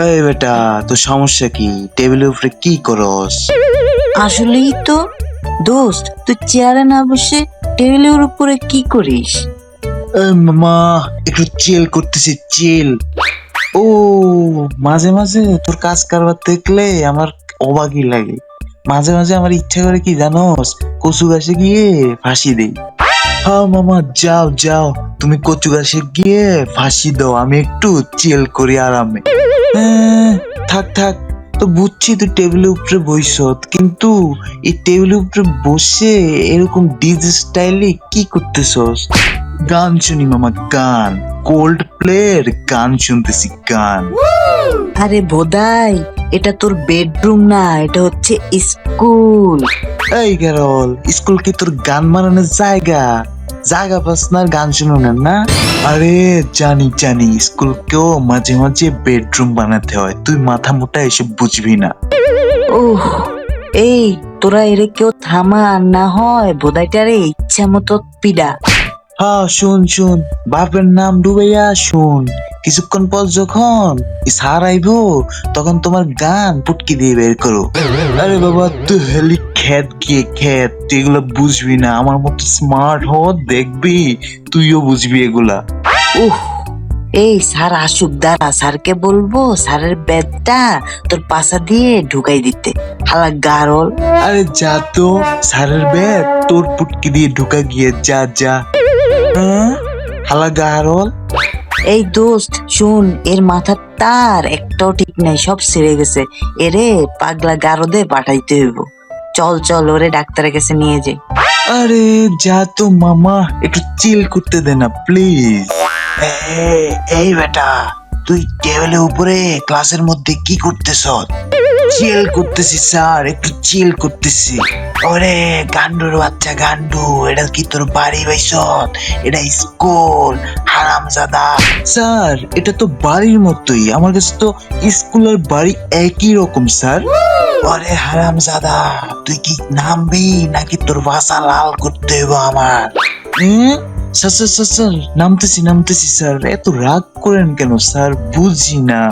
এই বেটা, তোর সমস্যা কি? টেবিলের উপরে কি করস? আসলেই তো দোস্ত, তুই চেয়ারে না বসে টেবিলের উপরে কি করিস? মামা, একটু চিল করতেছি, চিল। ও, মাঝে মাঝে তোর কাজ কারবার দেখলে আমার অবাকই লাগে। মাঝে মাঝে আমার ইচ্ছা করে কি জানোস, কচু গাছে গিয়ে ফাঁসি দেই। হ্যাঁ মামা, যাও যাও, তুমি কচু গাছে গিয়ে ফাঁসি দাও, আমি একটু চিল করি আরামে। থাক থাক, তো বুঝছি তুই টেবিলের উপরে বইসত, কিন্তু এই টেবিলের উপরে বসে এরকম ডিজে স্টাইলে কি করতেছস? গান শুনি মামা, গান। কোল্ড প্লের গান শুনতেছি, গান। আরে ভোদাই, এটা তোর বেডরুম না, এটা হচ্ছে স্কুল। এই ক্যারল, স্কুল কি তোর গান বানানোর জায়গা? জায়গা পাস না গান শুনানোর না? আরে জানি জানি, স্কুলকেও মাঝে মাঝে বেডরুম বানাতে হয়, তুই মাথা মোটা এসব বুঝবি না। ওহ, এই তোরা এরে কেউ থামা, আর না হয় ভোদাইটারে ইচ্ছা মতো পিডা। হ্যাঁ, শুন শুন, বাপের নাম ডুবাইয়া শুন। কিছুক্ষণ পর যখন সার আইবো, তখন তোমার গান পুটকি দিয়ে বের করো। আরে বাবা, তুই হেলি খ্যাত গিয়ে খ্যাত, তুই এগুলো বুঝবি না। আমার মতো স্মার্ট হ, দেখবি তুইও বুঝবি এগুলা। উহ, এই স্যার আসুক, দাঁড়া, স্যারকে বলবো স্যারের ব্যাগটা তোর পাশা দিয়ে ঢুকাই দিতে, হালা গারল। আরে যা তো, সারের ব্যাগ তোর পুটকি দিয়ে ঢুকা গিয়ে যা যা। হালা গারল। এই দোস্ত শুন, এর মাথার তার একটাও ঠিক নাই, সব ছিঁড়ে গেছে। এরে পাগলা গারদে পাঠাইতে হইব। চল চল, ওরে ডাক্তারের কাছে নিয়ে যাই। আরে যা তো মামা, একটু চিল করতে দে না প্লিজ। এই বেটা, তুই টেবিলের উপরে ক্লাসের মধ্যে কি করতেছ? চিল করতেছি স্যার, একটু চিল করতেছি। ওরে গান্ডুর বাচ্চা গান্ডু, এটা কি তোর বাড়ি বাইসত? এটা স্কুল, হারামজাদা। স্যার, এটা তো বাড়ির মতোই, আমার কাছে তো স্কুল আর বাড়ি একই রকম স্যার। ওরে হারামজাদা, তুই কি নামবি নাকি তোর ভাষা লাল করতে হইব আমার? স্যার স্যার স্যার স্যার, নামতেছি নামতেছি স্যার। এত রাগ করেন কেন স্যার, বুঝি না।